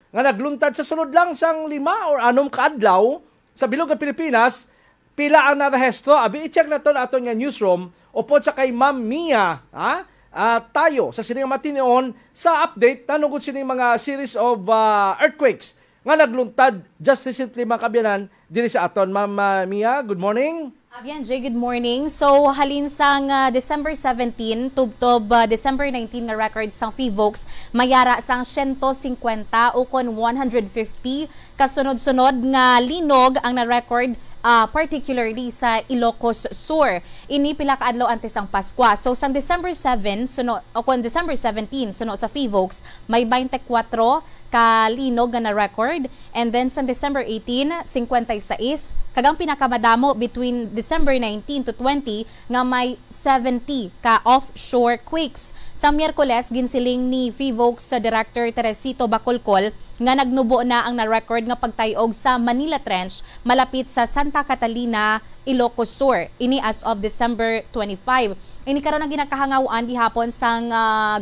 nga nagluntad sa sunod lang sang 5 or 6 kaadlaw sa bilog ng Pilipinas, pila ang narehistro. Abi i-check na to na aton nga newsroom upod sa kay Ma'am Mia, tayo sa sining matinion sa update tanungod sining mga series of earthquakes nga nagluntad just recently mga kabyanan diri sa aton. Ma'am Mia, good morning. Abian Jay, good morning. So halin sang December 17 tubtob December 19 na record sang PHIVOLCS mayara sang 150 o kon 150 kasunod-sunod nga linog ang na-record particularly sa Ilocos Sur. Ini pila ka adlaw antes ang Pasko. So sang December 7 suno o kon December 17 suno sa PHIVOLCS may 24 kalinog nga na-record, and then sa December 18 56 kagang pinakamadamo between December 19 to 20 nga may 70 ka offshore quakes. Sa Miyerkules ginsiling ni PHIVOLCS sa Director Teresito Bacolcol nga nagnubo na ang na-record nga pagtayog sa Manila Trench malapit sa Santa Catalina, Ilocos Sur. Ini as of December 25. Ini karon ang ginakahangawaan gihapon sang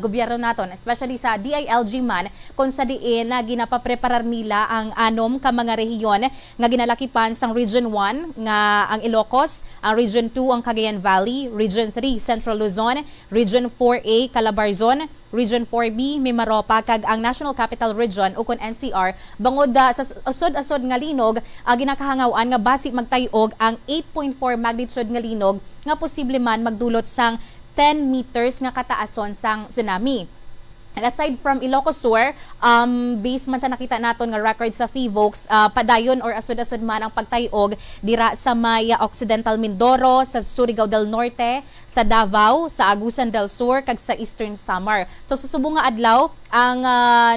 gobyerno naton, especially sa DILG man, kung sa diin na ginapapreparar nila ang anom ka mga rehiyon nga ginalakipan sang Region 1 nga ang Ilocos, ang Region 2 ang Cagayan Valley, Region 3 Central Luzon, Region 4A Calabarzon, Region 4B Mimaropa kag ang National Capital Region o kon NCR bangod sa asod-asod nga linog ginakahangawaan nga basi magtayog ang 8.4 magnitude nga linog nga posible man magdulot sang 10 meters nga kataason sang tsunami. And aside from Ilocos Sur, based man sa nakita naton nga record sa PHIVOLCS, padayon or asod-asod man ang pagtayog dira sa may Occidental Mindoro, sa Surigao del Norte, sa Davao, sa Agusan del Sur, kag sa Eastern Samar. So sa subong nga adlaw, ang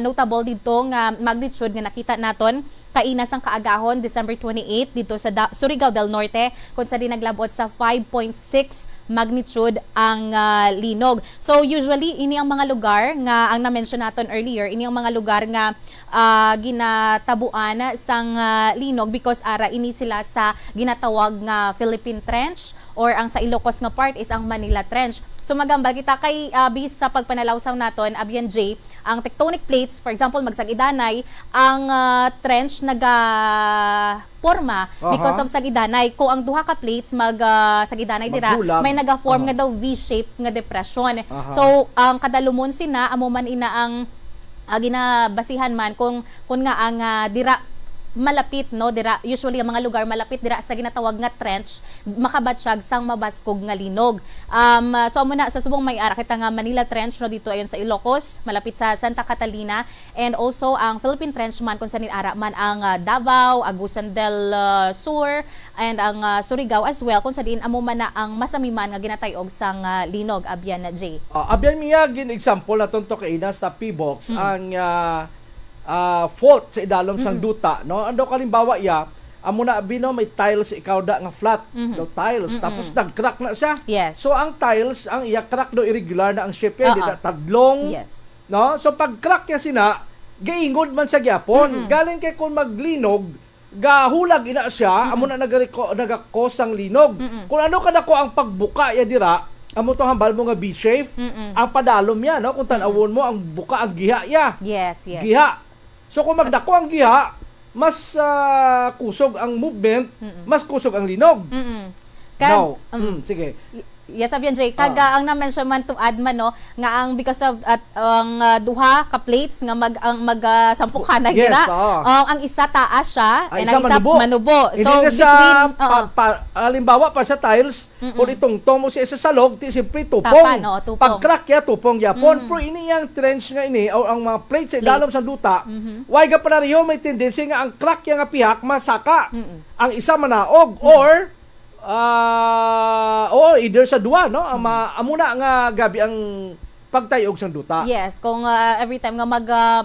notable dito nga magnitude nga nakita naton kainas ang kaagahon December 28 dito sa Surigao del Norte kung sa naglabot sa 5.6 magnitude ang linog. So usually ini ang mga lugar nga ang na-mention naton earlier, ini ang mga lugar nga ginatabuan sang linog because ara ini sila sa ginatawag nga Philippine Trench or ang sa Ilocos nga part is ang Manila Trench. So magambal kita kay bis sa pagpanalawsaw naton Abian J, ang tectonic plates, for example magsagidanay, ang trench naga-forma because of sagidanay. Kung ang duha ka plates sagidanay dira, may naga-form nga daw V-shape nga depression. So ang kadalumon sina amo man ina ang ginabasihan man kung nga ang dira malapit no dira, usually ang mga lugar malapit dira sa ginatawag nga trench makabatsyag sang mabaskog nga linog. So muna sa subong may ara kita nga Manila Trench no dito ayon sa Ilocos malapit sa Santa Catalina, and also ang Philippine Trench man kung saan ara man ang Davao, Agusan del Sur, and ang Surigao as well kung saan amo man na ang masamiman nga ginatayog sang linog. Abian na J. Abian miya gin example naton to kay sa PHIVOLCS ang fault sa idalom sang duta, no? Ando kalimbawa ya, amo na bino may tiles ikaw da nga flat, no tiles, tapos nag-crack na siya. Yes. So ang tiles, ang iya-crack do irregular na ang shape, di na tadlong. Yes. No? So pag crack ya sina, gaingod man sa gyapon. Galing kay kung maglinog, gahulag ina siya, amo na nagakos ang linog. Kung ano kada ko ang pagbuka ya dira, amo to hambal mo nga B-shape, ang padalom ya, no? Kung tanawon mo ang buka ang giha ya. Yes, yes. Giha. So kung magdako ang giha, mas kusog ang movement, mas kusog ang linog. Now, sige. Yes, Abian Jay, kaga ang na-mention man itong adman, no, nga ang because of ang duha ka plates nga mag-sampuk na gira, ang isa taas siya, and ang isa manubo. So, hindi sa halimbawa pa sa tiles, kung itong mo siya sa salog, siyempre tupong. Pag-crack ya, tupong yapon. Pero ini yung trench nga ini, o ang mga plates sa ilalim sa duta, why ga pa na rin may tendency nga ang crack ya nga pihak, masaka. Ang isa manaog, or either sa duwa, no? Amo na nga gabi ang pagtayog sang duta. Yes, kung every time nga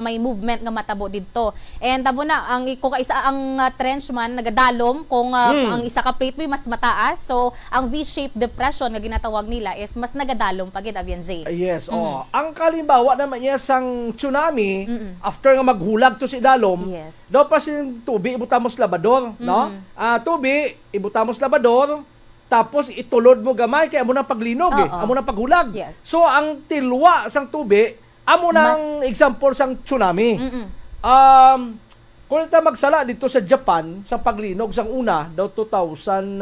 may movement nga matabo didto. And tabo na ang kung isa ang trench man nagadalom kung ang isa ka plate may mas mataas. So ang V-shaped depression nga ginatawag nila is mas nagadalom pagid Abian J. Yes, ang kalimbawa naman niya sang tsunami after nga maghulag to si dalom. Yes. Do pa sin tubig ibutamos labador, no? Tubig ibutamos labador. Tapos itulod mo gamay kay amo nang paglinog amo nang paghulag. Yes. So ang tilwa sang tubig amo nang example sang tsunami. Kung ito magsala dito sa Japan, sa paglinog, sang una, daw 2000,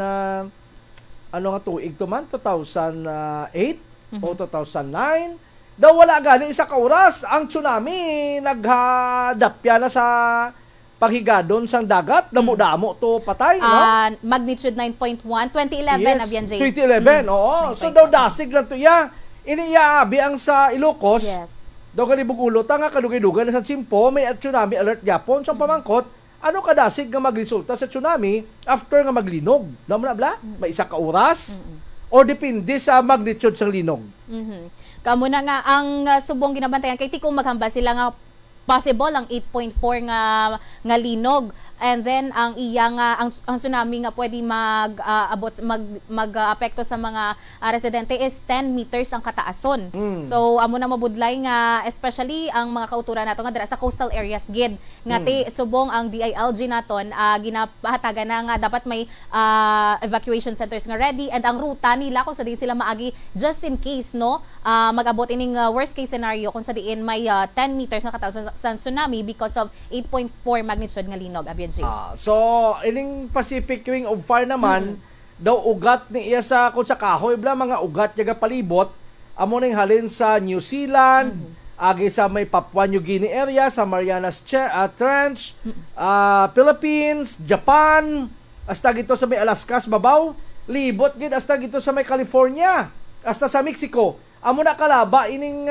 ano nga tuig to man? 2008 o 2009. Daw wala gani isa ka oras ang tsunami naghadapya na sa paghigadon sang dagat, damo-damo to patay, no? Magnitude 9.1, 2011 Yes, Abian J. 2011, oo. So daw dasig lang to ya. Iniya ang sa Ilocos. Yes. Daw kalibog ulo tanga kadugay-dugay na sa Chimpo, may tsunami alert gyapon sa pamangkot. Ano kadasig nga magresulta sa tsunami after nga maglinog? Naman na bla? May isa ka oras? O depende sa magnitude sa linog? Kamo na nga ang subong ginabantayan kay tikong maghamba sila nga possible ang 8.4 nga linog, and then ang iya nga ang tsunami nga pwede mag-apekto sa mga residente is 10 meters ang kataason. So amo na mabudlay nga especially ang mga kauturan nato nga dira sa coastal areas gid nga ti subong ang DILG naton ginapahatagan na nga dapat may evacuation centers nga ready, and ang ruta nila kung sa diin sila maagi just in case no mag-abot ining worst case scenario kung sa diin may 10 meters na kataason sa tsunami because of 8.4 magnitude nga linog, Abian J. So, ining Pacific Ring of Fire naman, daw ugat ni iya sa kung sa kahoy, bla mga ugat yaga palibot, amo ning halin sa New Zealand, agi sa may Papua New Guinea area, sa Marianas Trench, Philippines, Japan, hasta gito sa may Alaska, babaw, libot gid hasta gito sa may California, hasta sa Mexico. Amo na kalaba ining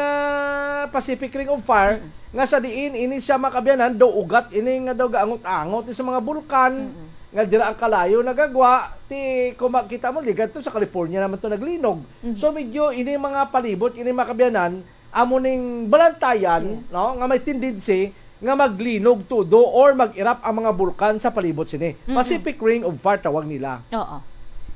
Pacific Ring of Fire nga sa diin ini siya makabyanan do ugat ini nga daw gaangot-angot sa mga bulkan nga dira ang kalayo nagagwa ti kung makita mo ligat to sa California naman to naglinog. So medyo ini mga palibot ini makabyanan amo ning balantayan no nga may tendency nga maglinog todo or mag-erupt ang mga bulkan sa palibot sini. Pacific Ring of Fire tawag nila. Oo.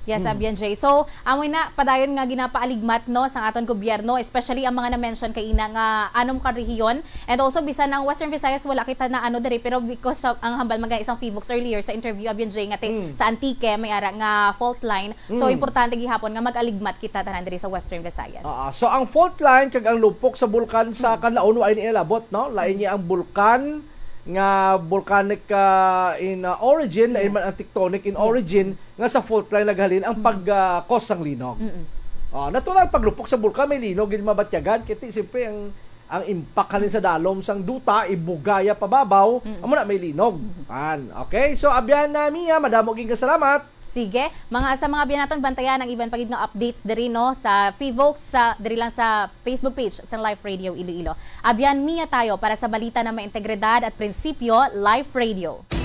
Yes, Abian J. So, amoy na padayon nga ginapaaligmat no sa aton gobyerno, especially ang mga na-mention kay ina nga anom ka rehiyon, and also bisan ng Western Visayas wala kita na ano diri, pero because of ang hambal mga isang Feebox earlier sa interview Abian J nga sa Antique may ara nga fault line. So importante gihapon nga mag-aligmat kita tanan diri sa Western Visayas. So ang fault line kag ang lupok sa bulkan sa kanlaon ay niilabot no, lain niya ang bulkan nga volcanic in origin, lain man ang tectonic in origin, nga sa fault line naghalin ang pag-cause ng linog. Natural paglupok sa bulkan may linog gid mabatyagan kiti siyempre ang impact halin sa dalom sang duta ibugaya pababaw amo na may linog. Okay, so abyan na Mia, madamo gyud salamat. Sige, sa mga biyan naton bantayan ang iban pagid nga updates diri no sa Feebox sa diri lang sa Facebook page sa Live Radio Iloilo. Abyan Mia tayo para sa balita na may integridad at prinsipyo, Live Radio.